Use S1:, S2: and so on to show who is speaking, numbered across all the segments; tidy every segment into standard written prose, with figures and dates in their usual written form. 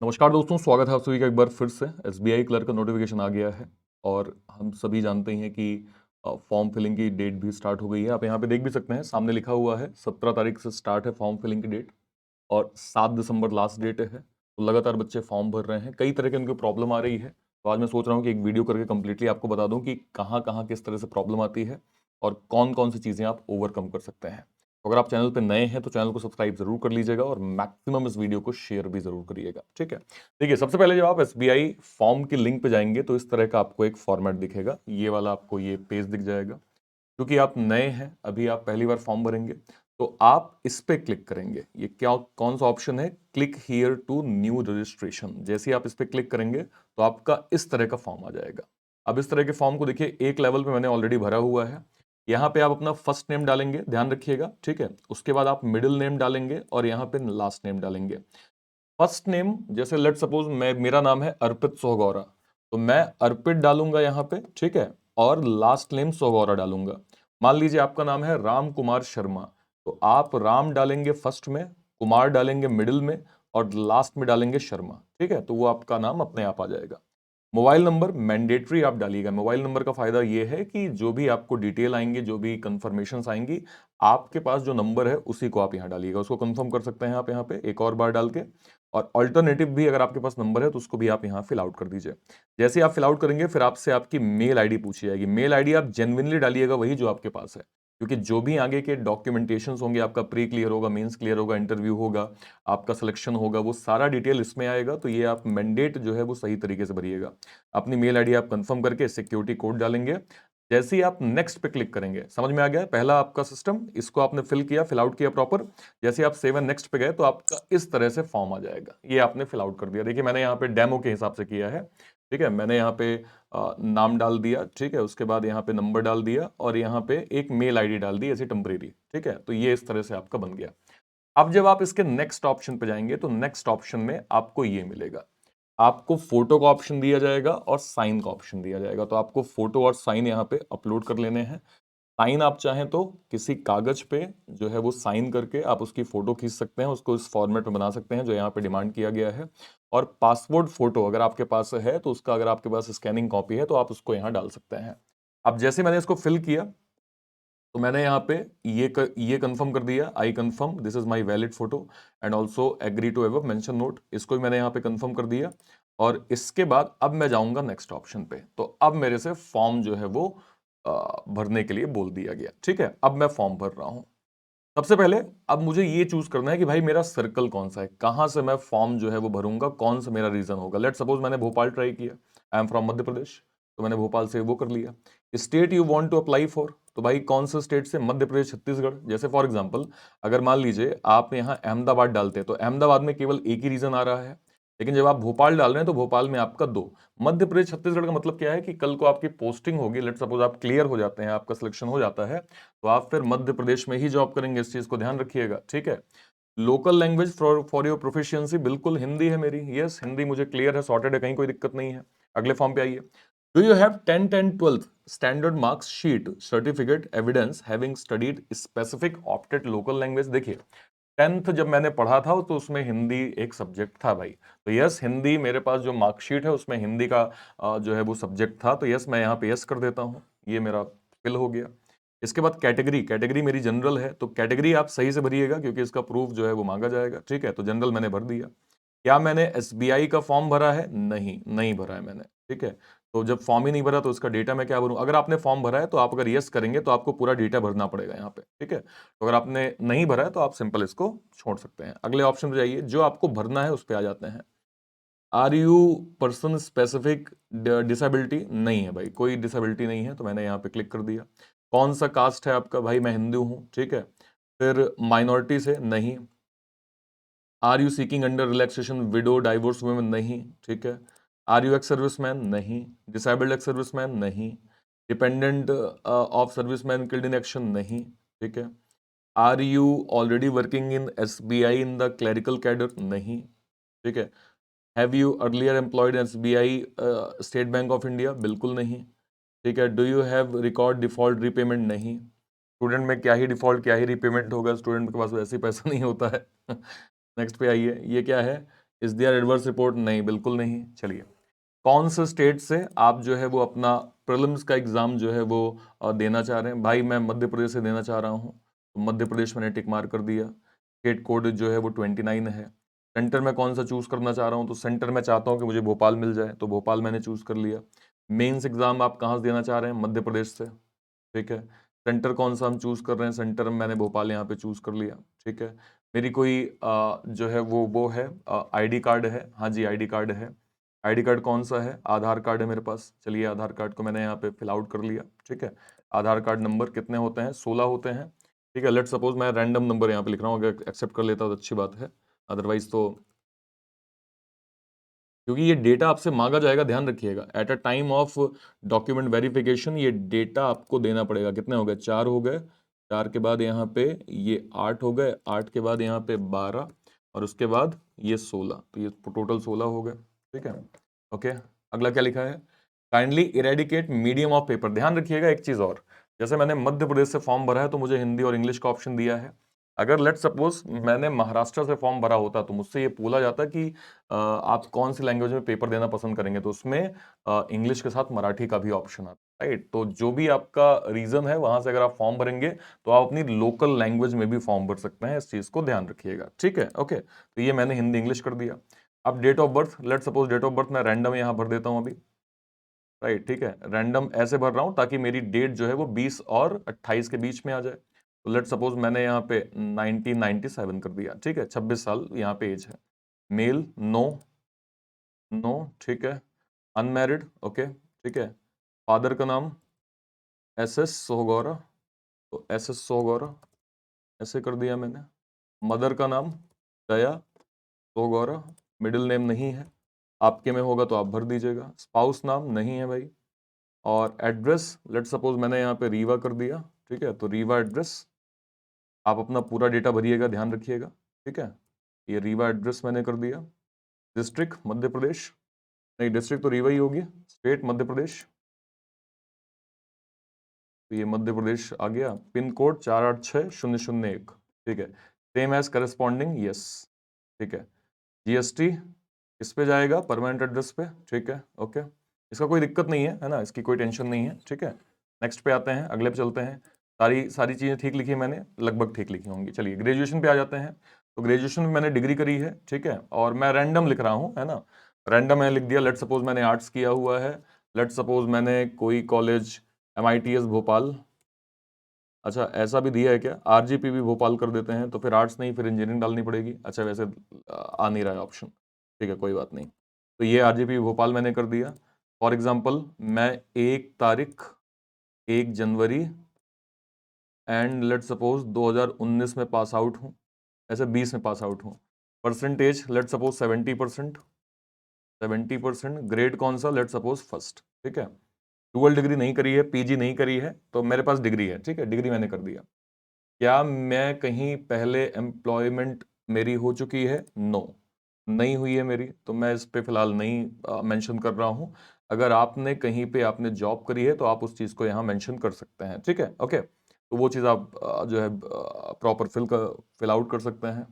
S1: नमस्कार दोस्तों, स्वागत है आप सभी का एक बार फिर से। एसबीआई क्लर्क का नोटिफिकेशन आ गया है और हम सभी जानते ही हैं कि फॉर्म फिलिंग की डेट भी स्टार्ट हो गई है। आप यहाँ पे देख भी सकते हैं, सामने लिखा हुआ है 17 तारीख से स्टार्ट है फॉर्म फिलिंग की डेट और 7 दिसंबर लास्ट डेट है। तो लगातार बच्चे फॉर्म भर रहे हैं, कई तरह की उनको प्रॉब्लम आ रही है। तो आज मैं सोच रहा हूँ कि एक वीडियो करके कंप्लीटली आपको बता दूँ कि कहाँ कहाँ किस तरह से प्रॉब्लम आती है और कौन कौन सी चीज़ें आप ओवरकम कर सकते हैं। तो अगर आप चैनल पर नए हैं तो चैनल को सब्सक्राइब जरूर कर लीजिएगा और मैक्सिमम इस वीडियो को शेयर भी जरूर करिएगा, ठीक है। देखिए, सबसे पहले जब आप एसबीआई फॉर्म की लिंक पे जाएंगे तो इस तरह का आपको एक फॉर्मेट दिखेगा। ये वाला आपको ये पेज दिख जाएगा। क्योंकि आप नए हैं, अभी आप पहली बार फॉर्म भरेंगे, तो आप इस पे क्लिक करेंगे। ये क्या कौन सा ऑप्शन है? Click here to new registration. जैसे ही आप इस पे क्लिक करेंगे तो आपका इस तरह का फॉर्म आ जाएगा। अब इस तरह के फॉर्म को देखिए, एक लेवल पे मैंने ऑलरेडी भरा हुआ है। यहाँ पे आप अपना फर्स्ट नेम डालेंगे, ध्यान रखिएगा, ठीक है। उसके बाद आप मिडिल नेम डालेंगे और यहाँ पे लास्ट नेम डालेंगे। फर्स्ट नेम जैसे लेट सपोज मेरा नाम है अर्पित सोहगौरा, तो मैं अर्पित डालूंगा यहाँ पे, ठीक है। और लास्ट नेम सोहगौरा डालूंगा। मान लीजिए आपका नाम है राम कुमार शर्मा, तो आप राम डालेंगे फर्स्ट में, कुमार डालेंगे मिडिल में और लास्ट में डालेंगे शर्मा, ठीक है। तो वो आपका नाम अपने आप आ जाएगा। मोबाइल नंबर मैंडेटरी आप डालिएगा। मोबाइल नंबर का फायदा ये है कि जो भी आपको डिटेल आएंगे, जो भी कंफर्मेशंस आएंगी, आपके पास जो नंबर है उसी को आप यहाँ डालिएगा। उसको कंफर्म कर सकते हैं आप यहाँ पे एक और बार डाल के। और अल्टरनेटिव भी अगर आपके पास नंबर है तो उसको भी आप यहाँ फिल आउट कर दीजिए। जैसे आप फिल आउट करेंगे फिर आपसे आपकी मेल आईडी पूछी जाएगी। मेल आईडी आप जेन्युइनली डालिएगा, वही जो आपके पास है। क्योंकि जो भी आगे के डॉक्यूमेंटेशन होंगे, आपका प्री क्लियर होगा, मेंस क्लियर होगा, इंटरव्यू होगा, आपका सिलेक्शन होगा, वो सारा डिटेल इसमें आएगा। तो ये आप मैंडेट जो है वो सही तरीके से भरिएगा। अपनी मेल आईडी आप कंफर्म करके सिक्योरिटी कोड डालेंगे। जैसे ही आप नेक्स्ट पे क्लिक करेंगे, समझ में आ गया पहला आपका सिस्टम, इसको आपने फिल किया, फिल आउट किया प्रॉपर। जैसे आप सेव एंड नेक्स्ट पे गए तो आपका इस तरह से फॉर्म आ जाएगा। ये आपने फिल आउट कर दिया। देखिए, मैंने यहाँ पे डेमो के हिसाब से किया है, ठीक है। मैंने यहाँ पे नाम डाल दिया, ठीक है। उसके बाद यहाँ पे नंबर डाल दिया और यहाँ पे एक मेल आईडी डाल दी ऐसी टेम्परेरी, ठीक है। तो ये इस तरह से आपका बन गया। अब जब आप इसके नेक्स्ट ऑप्शन पे जाएंगे तो नेक्स्ट ऑप्शन में आपको ये मिलेगा। आपको फोटो का ऑप्शन दिया जाएगा और साइन का ऑप्शन दिया जाएगा। तो आपको फोटो और साइन यहाँ पे अपलोड कर लेने हैं। साइन आप चाहें तो किसी कागज पे जो है वो साइन करके आप उसकी फोटो खींच सकते हैं, उसको इस फॉर्मेट में बना सकते हैं जो यहाँ पे डिमांड किया गया है। और पासपोर्ट फोटो अगर आपके पास है तो उसका, अगर आपके पास स्कैनिंग कॉपी है तो आप उसको यहाँ डाल सकते हैं। अब जैसे मैंने इसको फिल किया तो मैंने यहाँ पे ये कंफर्म कर दिया, I confirm this is my valid photo and also agree to above mention note. इसको भी मैंने यहाँ पे कंफर्म कर दिया। और इसके बाद अब मैं जाऊंगा नेक्स्ट ऑप्शन पे। तो अब मेरे से फॉर्म जो है वो भरने के लिए बोल दिया गया, ठीक है। अब मैं फॉर्म भर रहा हूं। सबसे पहले अब मुझे ये चूज करना है कि भाई मेरा सर्कल कौन सा है, कहां से मैं फॉर्म जो है वो भरूंगा, कौन सा मेरा रीजन होगा। लेट सपोज मैंने भोपाल ट्राई किया, I am from Madhya Pradesh, तो मैंने भोपाल से वो कर लिया। State you want to apply for, तो भाई कौन से स्टेट से? मध्य प्रदेश, छत्तीसगढ़। जैसे फॉर एग्जांपल अगर मान लीजिए आप यहाँ अहमदाबाद डालते हैं तो अहमदाबाद में केवल एक ही रीजन आ रहा है। लेकिन जब आप भोपाल डाल रहे हैं तो भोपाल में आपका दो। मध्य प्रदेश छत्तीसगढ़ का मतलब क्या है कि कल को आपकी पोस्टिंग होगी, लेट सपोज आप क्लियर हो जाते हैं, आपका सिलेक्शन हो जाता है, तो आप फिर मध्य प्रदेश में ही जॉब करेंगे। इस चीज को ध्यान रखिएगा, ठीक है। Local language for your proficiency, बिल्कुल हिंदी है मेरी। यस, हिंदी मुझे क्लियर है, सॉर्टेड है, कहीं कोई दिक्कत नहीं है। अगले फॉर्म पे आइए। Do you have 10th and 12th standard marks sheet certificate evidence having studied specific opted local language? देखिए, 10th जब मैंने पढ़ा था तो उसमें हिंदी एक सब्जेक्ट था भाई। तो यस, हिंदी मेरे पास जो मार्कशीट है उसमें हिंदी का जो है वो सब्जेक्ट था। तो यस, मैं यहाँ पे यस कर देता हूँ, ये मेरा फिल हो गया। इसके बाद कैटेगरी, कैटेगरी मेरी जनरल है, तो कैटेगरी आप सही से भरिएगा क्योंकि इसका प्रूफ जो है वो मांगा जाएगा, ठीक है। तो जनरल मैंने भर दिया। क्या मैंने एसबीआई का फॉर्म भरा है? नहीं, नहीं भरा है मैंने, ठीक है। तो जब फॉर्म ही नहीं भरा तो इसका डेटा मैं क्या भरूं? अगर आपने फॉर्म भरा है तो आप अगर यस करेंगे तो आपको पूरा डेटा भरना पड़ेगा यहाँ पे, ठीक है। तो अगर आपने नहीं भरा है तो आप सिंपल इसको छोड़ सकते हैं। अगले ऑप्शन पे जाइए, जो आपको भरना है उस पर आ जाते हैं। Are you person specific disability? नहीं है भाई, कोई डिसेबिलिटी नहीं है, तो मैंने यहाँ पे क्लिक कर दिया। कौन सा कास्ट है आपका? भाई मैं हिंदू हूँ, ठीक है। फिर माइनॉरिटी से? नहीं। Are you seeking under relaxation widow divorce women? नहीं, ठीक है। Are you ex serviceman? नहीं। Disabled ex serviceman? नहीं। Dependent of serviceman killed in action? नहीं, ठीक है। Are you already working in S B I in the clerical cadre? नहीं, ठीक है। Have you earlier employed S B I State Bank of India? बिल्कुल नहीं, ठीक है। Do you have record default repayment? नहीं। स्टूडेंट में क्या ही डिफॉल्ट, क्या ही रीपेमेंट होगा, स्टूडेंट के पास वैसे ही पैसा नहीं होता है। नेक्स्ट पे आइए, ये क्या है? Is there adverse report? नहीं, बिल्कुल नहीं। चलिए, कौन से स्टेट से आप जो है वो अपना प्रीलिम्स का एग्जाम जो है वो देना चाह रहे हैं? भाई मैं मध्य प्रदेश से देना चाह रहा हूँ, तो मध्य प्रदेश मैंने टिक मार्क कर दिया। स्टेट कोड जो है वो 29 है। सेंटर में कौन सा चूज करना चाह रहा हूँ, तो सेंटर में चाहता हूँ कि मुझे भोपाल मिल जाए, तो भोपाल मैंने चूज कर लिया। मेंस एग्जाम आप कहाँ से देना चाह रहे हैं? मध्य प्रदेश से, ठीक है। सेंटर कौन सा हम चूज कर रहे हैं? सेंटर में मैंने भोपाल यहाँ पे चूज कर लिया, ठीक है। मेरी कोई जो है वो है आईडी कार्ड है, हाँ जी आईडी कार्ड है। आईडी कार्ड कौन सा है? आधार कार्ड है मेरे पास। चलिए, आधार कार्ड को मैंने यहाँ पे फिल आउट कर लिया, ठीक है। आधार कार्ड नंबर कितने होते हैं? 16 होते हैं, ठीक है। लेट सपोज मैं रैंडम नंबर यहाँ पे लिख रहा हूँ, अगर एक्सेप्ट कर लेता तो अच्छी बात है, अदरवाइज तो, क्योंकि ये डेटा आपसे मांगा जाएगा, ध्यान रखिएगा। At a time of document verification ये डेटा आपको देना पड़ेगा। कितने हो गए? 4 हो गए। 4 के बाद यहाँ पे ये 8 हो गए, 8 के बाद यहाँ पे 12 और उसके बाद ये 16, तो ये टोटल 16 हो गए, ठीक है। ओके, अगला क्या लिखा है? Kindly eradicate medium of paper. ध्यान रखिएगा एक चीज और, जैसे मैंने मध्य प्रदेश से फॉर्म भरा है तो मुझे हिंदी और इंग्लिश का ऑप्शन दिया है। अगर लेट सपोज मैंने महाराष्ट्र से फॉर्म भरा होता तो मुझसे ये पूछा जाता कि आप कौन सी लैंग्वेज में पेपर देना पसंद करेंगे, तो उसमें इंग्लिश के साथ मराठी का भी ऑप्शन आता है, राइट। तो जो भी आपका रीजन है वहां से अगर आप फॉर्म भरेंगे तो आप अपनी लोकल लैंग्वेज में भी फॉर्म भर सकते हैं, इस चीज को ध्यान रखिएगा, ठीक है। ओके, तो ये मैंने हिंदी इंग्लिश कर दिया। अब date of birth, let suppose date of birth मैं रैंडम यहाँ भर देता हूँ अभी, राइट, ठीक है। रैंडम ऐसे भर रहा हूँ ताकि मेरी डेट जो है वो 20 और 28 के बीच में आ जाए। तो लेट सपोज मैंने यहाँ पे 1997 कर दिया, ठीक है। 26 साल यहाँ पे एज है। मेल, नो, नो, ठीक है। अनमैरिड, ओके, ठीक है। फादर का नाम एस एस सोहगौरा, तो एस एस सोहगौरा ऐसे कर दिया मैंने। मदर का नाम दया सोहगौरा, मिडिल नेम नहीं है, आपके में होगा तो आप भर दीजिएगा। स्पाउस नाम नहीं है भाई। और एड्रेस, लेट सपोज मैंने यहाँ पे रीवा कर दिया, ठीक है। तो रीवा एड्रेस, आप अपना पूरा डेटा भरिएगा, ध्यान रखिएगा, ठीक है। ये रीवा एड्रेस मैंने कर दिया। डिस्ट्रिक्ट मध्य प्रदेश, नहीं डिस्ट्रिक्ट तो रीवा ही होगी। स्टेट मध्य प्रदेश, तो ये मध्य प्रदेश आ गया। पिन कोड 486001, ठीक है। सेम एज करस्पॉन्डिंग, यस, ठीक है। जीएसटी इस पे जाएगा, परमानेंट एड्रेस पे, ठीक है। ओके, इसका कोई दिक्कत नहीं है ना, इसकी कोई टेंशन नहीं है, ठीक है। नेक्स्ट पे आते हैं, अगले पे चलते हैं। सारी सारी चीज़ें ठीक लिखी मैंने, लगभग ठीक लिखी होंगी। चलिए ग्रेजुएशन पे आ जाते हैं। तो ग्रेजुएशन में मैंने डिग्री करी है, ठीक है। और मैं रैंडम लिख रहा हूँ, है ना, रैंडम मैंने लिख दिया। लेट सपोज मैंने आर्ट्स किया हुआ है। लेट सपोज मैंने कोई कॉलेज MITS भोपाल, अच्छा ऐसा भी दिया है क्या? RGP भी भोपाल कर देते हैं, तो फिर आर्ट्स नहीं, फिर इंजीनियरिंग डालनी पड़ेगी। अच्छा वैसे आ नहीं रहा है ऑप्शन, ठीक है, कोई बात नहीं। तो ये RGP भोपाल मैंने कर दिया। फॉर एग्जाम्पल मैं 1 तारीख 1 जनवरी एंड लेट सपोज 2019 में पास आउट हूँ, ऐसे 20 में पास आउट हूँ। Percentage let suppose 70%, 70%। ग्रेड कौन सा? लेट सपोज फर्स्ट, ठीक है। डुअल डिग्री नहीं करी है, PG नहीं करी है, तो मेरे पास डिग्री है, ठीक है, डिग्री मैंने कर दिया। क्या मैं कहीं पहले एम्प्लॉयमेंट मेरी हो चुकी है? नो, नहीं हुई है मेरी, तो मैं इस पे फिलहाल नहीं मेंशन कर रहा हूं। अगर आपने कहीं पे आपने जॉब करी है तो आप उस चीज को यहाँ मेंशन कर सकते हैं, ठीक है। ओके, तो वो चीज आप जो है प्रॉपर फिल आउट कर सकते हैं।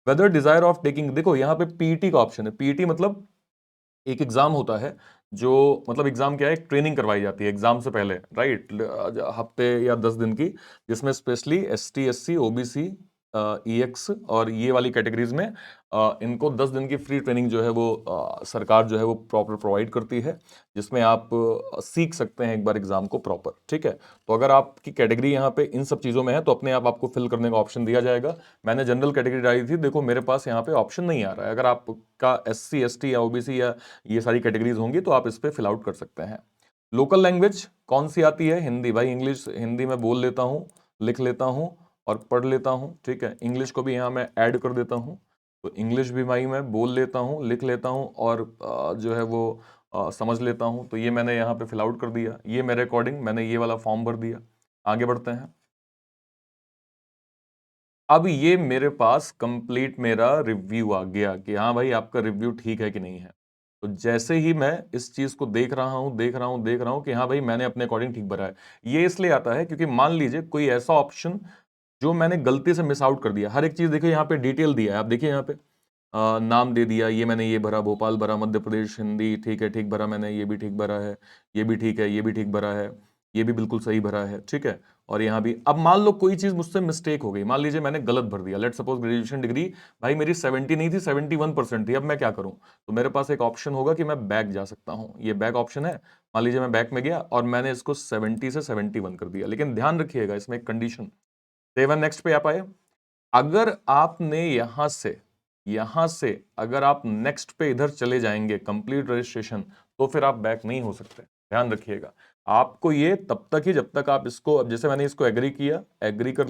S1: वेदर डिजायर ऑफ टेकिंग, देखो यहाँ पे पीईटी का ऑप्शन है। पीईटी मतलब एक एग्जाम होता है, जो मतलब एग्जाम क्या है, एक ट्रेनिंग करवाई जाती है एग्जाम से पहले, राइट, हफ्ते या 10 दिन की, जिसमें specially ST SC OBC EX और ये वाली कैटेगरीज में इनको 10 दिन की फ्री ट्रेनिंग जो है वो सरकार जो है वो प्रॉपर प्रोवाइड करती है, जिसमें आप सीख सकते हैं एक बार एग्जाम को प्रॉपर, ठीक है। तो अगर आपकी कैटेगरी यहाँ पे इन सब चीज़ों में है तो अपने आप आपको फिल करने का ऑप्शन दिया जाएगा। मैंने जनरल कैटेगरी डाली थी, देखो मेरे पास यहाँ पे ऑप्शन नहीं आ रहा है। अगर आपका SC ST या OBC या ये सारी कैटेगरीज होंगी तो आप इस पर फिल आउट कर सकते हैं। लोकल लैंग्वेज कौन सी आती है? हिंदी भाई, इंग्लिश हिंदी में बोल लेता हूँ, लिख लेता हूँ और पढ़ लेता हूँ, ठीक है। इंग्लिश को भी यहाँ मैं ऐड कर देता हूँ, तो इंग्लिश भी भाई मैं बोल लेता हूँ, लिख लेता हूँ और जो है वो समझ लेता हूँ। तो ये मैंने यहाँ पे फिल आउट कर दिया। ये मेरे अकॉर्डिंग मैंने ये वाला फॉर्म भर दिया। आगे बढ़ते हैं। अब ये मेरे पास कंप्लीट मेरा रिव्यू आ गया कि हाँ भाई आपका रिव्यू ठीक है कि नहीं है। तो जैसे ही मैं इस चीज को देख रहा हूं देख रहा हूं कि हाँ भाई मैंने अपने अकॉर्डिंग ठीक भरा है। ये इसलिए आता है क्योंकि मान लीजिए कोई ऐसा ऑप्शन जो मैंने गलती से मिस आउट कर दिया। हर एक चीज देखिए यहाँ पे डिटेल दिया है, आप देखिए यहाँ पे नाम दे दिया, ये मैंने ये भरा, भोपाल भरा, मध्य प्रदेश हिंदी, ठीक है, ठीक भरा मैंने, ये भी ठीक भरा है, ये भी ठीक है, ये भी ठीक भरा है, ये भी बिल्कुल सही भरा है, ठीक है। और यहाँ भी अब मान लो कोई चीज मुझसे मिस्टेक हो गई, मान लीजिए मैंने गलत भर दिया, लेट सपोज ग्रेजुएशन डिग्री भाई मेरी 70 नहीं थी, 71% थी, अब मैं क्या करूं? तो मेरे पास एक ऑप्शन होगा कि मैं बैक जा सकता हूं, ये बैक ऑप्शन है। मान लीजिए मैं बैक में गया और मैंने इसको 70 से 71 कर दिया, लेकिन ध्यान रखिएगा इसमें एक कंडीशन, सेवन नेक्स्ट पे आप आए, अगर आपने यहां से अगर आप नेक्स्ट पे इधर चले जाएंगे कंप्लीट रजिस्ट्रेशन, तो फिर आप बैक नहीं हो सकते, ध्यान रखिएगा। आपको ये तब तक ही जब तक आप इसको, अब जैसे मैंने इसको एग्री किया, एग्री कर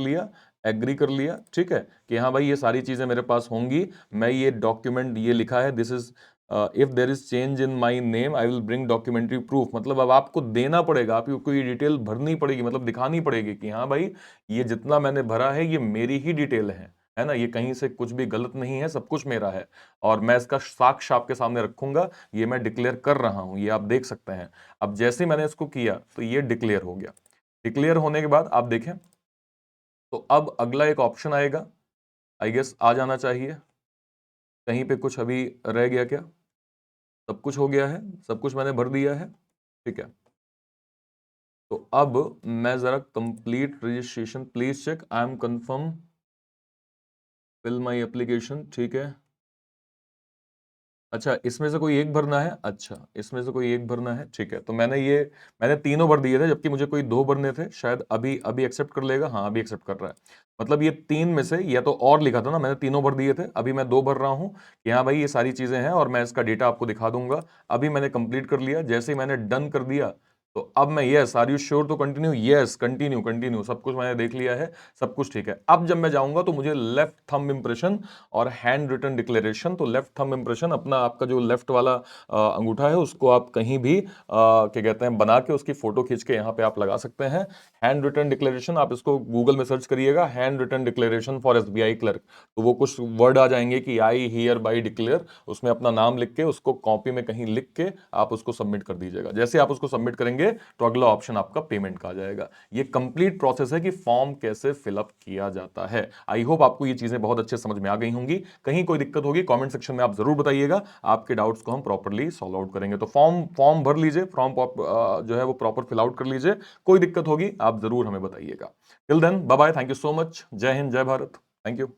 S1: लिया, ठीक है, कि हाँ भाई ये सारी चीजें मेरे पास होंगी, मैं ये डॉक्यूमेंट ये लिखा है, this is if there is change in my name I will bring documentary proof, मतलब अब आपको देना पड़ेगा, आपको ये डिटेल भरनी पड़ेगी, मतलब दिखानी पड़ेगी कि हाँ भाई ये जितना मैंने भरा है ये मेरी ही डिटेल है ना, ये कहीं से कुछ भी गलत नहीं है, सब कुछ मेरा है, और मैं इसका साक्ष्य आपके सामने रखूंगा, ये मैं डिक्लेयर कर रहा हूं, ये आप देख सकते हैं। अब जैसे ही मैंने इसको किया तो ये डिक्लेयर हो गया। डिक्लेयर होने के बाद आप देखें तो अब अगला एक ऑप्शन आएगा, आई गेस आ जाना चाहिए, कहीं पे कुछ अभी रह गया क्या? सब कुछ हो गया है, सब कुछ मैंने भर दिया है, ठीक है। तो अब मैं जरा complete registration please check, I am confirm fill my application, ठीक है। अच्छा, इसमें से कोई एक भरना है, अच्छा इसमें से कोई एक भरना है, ठीक है। तो मैंने तीनों भर दिए थे, जबकि मुझे कोई दो भरने थे, शायद अभी अभी एक्सेप्ट कर लेगा, हाँ अभी एक्सेप्ट कर रहा है। मतलब ये तीन में से या तो और लिखा था ना, मैंने तीनों भर दिए थे, अभी मैं दो भर रहा हूं कि हाँ भाई ये सारी चीजें हैं, और मैं इसका डेटा आपको दिखा दूंगा। अभी मैंने कंप्लीट कर लिया, जैसे ही मैंने डन कर दिया तो अब मैं yes are you sure to continue, yes continue continue, सब कुछ मैंने देख लिया है, सब कुछ ठीक है। अब जब मैं जाऊंगा तो मुझे लेफ्ट थंब इंप्रेशन और हैंड रिटन डिक्लेरेशन, तो लेफ्ट थंब इंप्रेशन अपना आपका जो लेफ्ट वाला अंगूठा है उसको आप कहीं भी क्या कहते हैं बना के उसकी फोटो खींच के यहाँ पे आप लगा सकते हैं। हैंड रिटन डिक्लेरेशन आप इसको गूगल में सर्च करिएगा, hand written declaration for SBI clerk, तो वो कुछ वर्ड आ जाएंगे कि आई हियर बाई डिक्लेयर, उसमें अपना नाम लिख के उसको कॉपी में कहीं लिख के आप उसको सबमिट कर दीजिएगा। जैसे आप उसको सबमिट करेंगे तो अगला ऑप्शन आपका पेमेंट का आ जाएगा। ये कंप्लीट प्रोसेस है कि फॉर्म कैसे फिलअप किया जाता है। आई होप आपको ये चीजें बहुत अच्छे समझ में आ गई होंगी। कहीं कोई दिक्कत होगी कमेंट सेक्शन में आप जरूर बताइएगा, आपके डाउट्स को हम प्रॉपर्ली सॉल्व आउट करेंगे। तो फॉर्म भर लीजिए, फॉर्म जो है वो प्रॉपर फिल आउट कर लीजिए, कोई दिक्कत होगी आप जरूर हमें बताइएगा। Till then bye bye, thank you so much, जय हिंद जय भारत, थैंक यू।